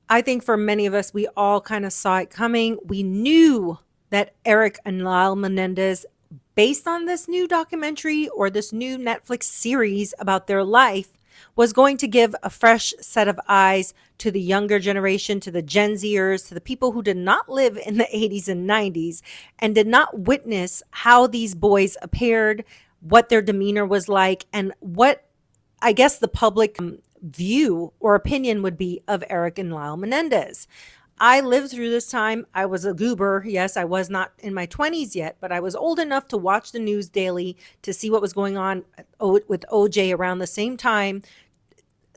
I think for many of us, we all kind of saw it coming. We knew that Erik and Lyle Menendez, based on this new documentary or this new Netflix series about their life, was going to give a fresh set of eyes to the younger generation, to the Gen Zers, to the people who did not live in the 80s and 90s and did not witness how these boys appeared, what their demeanor was like, and what I guess the public view or opinion would be of Erik and Lyle Menendez. I lived through this time. I was a goober. Yes, I was not in my 20s yet, but I was old enough to watch the news daily to see what was going on with OJ around the same time.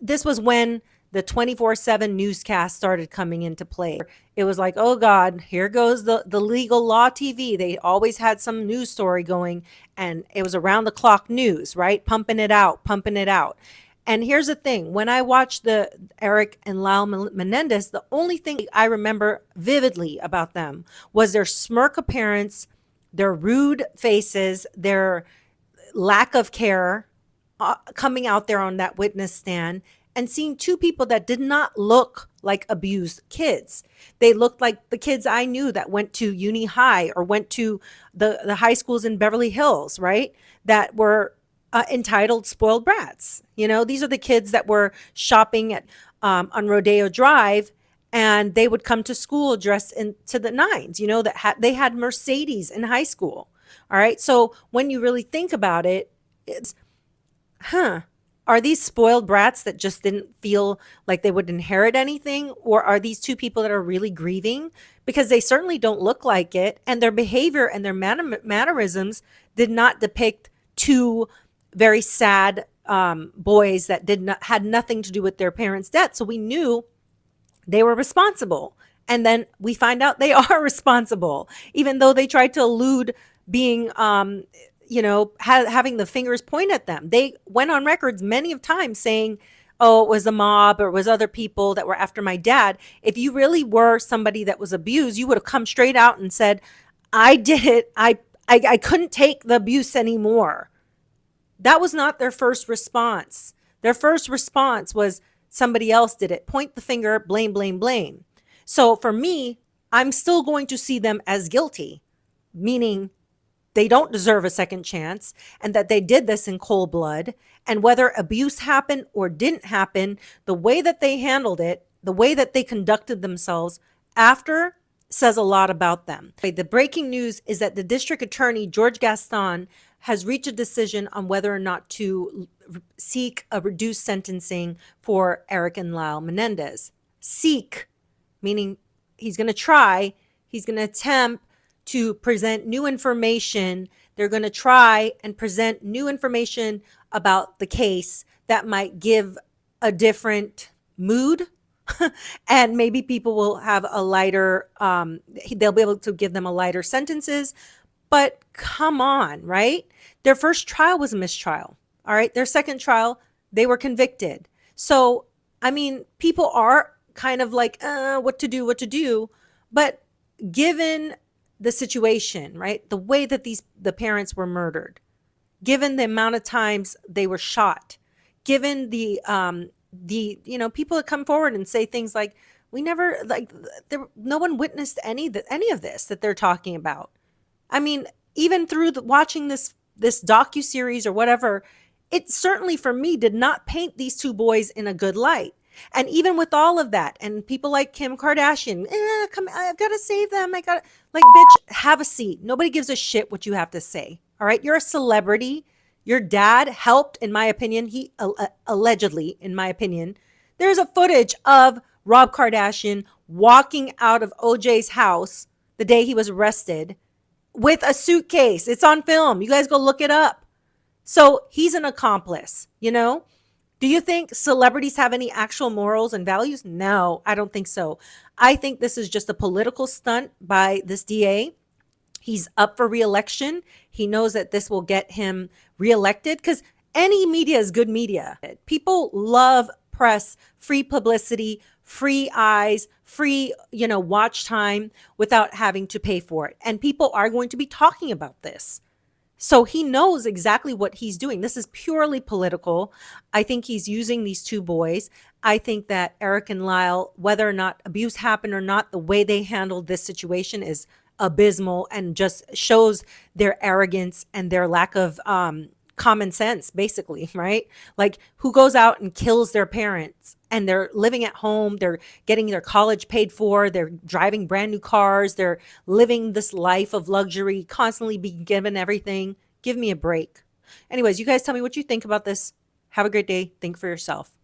This was when the 24/7 newscast started coming into play. It was like, oh God, here goes the legal law TV. They always had some news story going, and it was around the clock news, right? Pumping it out, pumping it out. And here's the thing. When I watched the Erik and Lyle Menendez, the only thing I remember vividly about them was their smirk appearance, their rude faces, their lack of care coming out there on that witness stand and seeing two people that did not look like abused kids. They looked like the kids I knew that went to uni high or went to the high schools in Beverly Hills, right? That were entitled spoiled brats. You know, these are the kids that were shopping at on Rodeo Drive, and they would come to school dressed into the nines. You know, that they had Mercedes in high school. All right. So when you really think about it, it's, are these spoiled brats that just didn't feel like they would inherit anything? Or are these two people that are really grieving? Because they certainly don't look like it. And their behavior and their mannerisms did not depict two very sad boys that had nothing to do with their parents' death. So we knew they were responsible. And then we find out they are responsible, even though they tried to elude being having the fingers point at them. They went on records many of times saying, oh, it was a mob or it was other people that were after my dad. If you really were somebody that was abused, you would have come straight out and said, I did it. I couldn't take the abuse anymore. That was not their first response. Their first response was somebody else did it. Point the finger, blame, blame, blame. So for me, I'm still going to see them as guilty, meaning they don't deserve a second chance and that they did this in cold blood. And whether abuse happened or didn't happen, the way that they handled it, the way that they conducted themselves after says a lot about them. The breaking news is that the district attorney, George Gaston, has reached a decision on whether or not to seek a reduced sentencing for Erik and Lyle Menendez. Seek, meaning he's going to try, he's going to attempt to present new information. They're going to try and present new information about the case that might give a different mood. And maybe people will have a lighter, they'll be able to give them a lighter sentences. But come on, right? Their first trial was a mistrial. All right. Their second trial, they were convicted. So, I mean, people are kind of like, what to do. But given the situation, right? The way that the parents were murdered, given the amount of times they were shot, given the people that come forward and say things like, we never, like, no one witnessed any of this that they're talking about. I mean, even through watching this docuseries or whatever, it certainly for me did not paint these two boys in a good light. And even with all of that, and people like Kim Kardashian, come, I've got to save them. Bitch, have a seat. Nobody gives a shit what you have to say. All right. You're a celebrity. Your dad helped, in my opinion. He allegedly, in my opinion, there's a footage of Rob Kardashian walking out of OJ's house the day he was arrested with a suitcase. It's on film. You guys go look it up. So he's an accomplice, you know? Do you think celebrities have any actual morals and values? No, I don't think so. I think this is just a political stunt by this DA. He's up for re-election. He knows that this will get him re-elected because any media is good media. People love press, free publicity, free eyes, free, watch time without having to pay for it. And people are going to be talking about this. So he knows exactly what he's doing. This is purely political. I think he's using these two boys. I think that Eric and Lyle, whether or not abuse happened or not, the way they handled this situation is abysmal and just shows their arrogance and their lack of common sense, basically, right? Like, who goes out and kills their parents and they're living at home, they're getting their college paid for, they're driving brand new cars, they're living this life of luxury, constantly being given everything. Give me a break. Anyways, you guys tell me what you think about this. Have a great day. Think for yourself.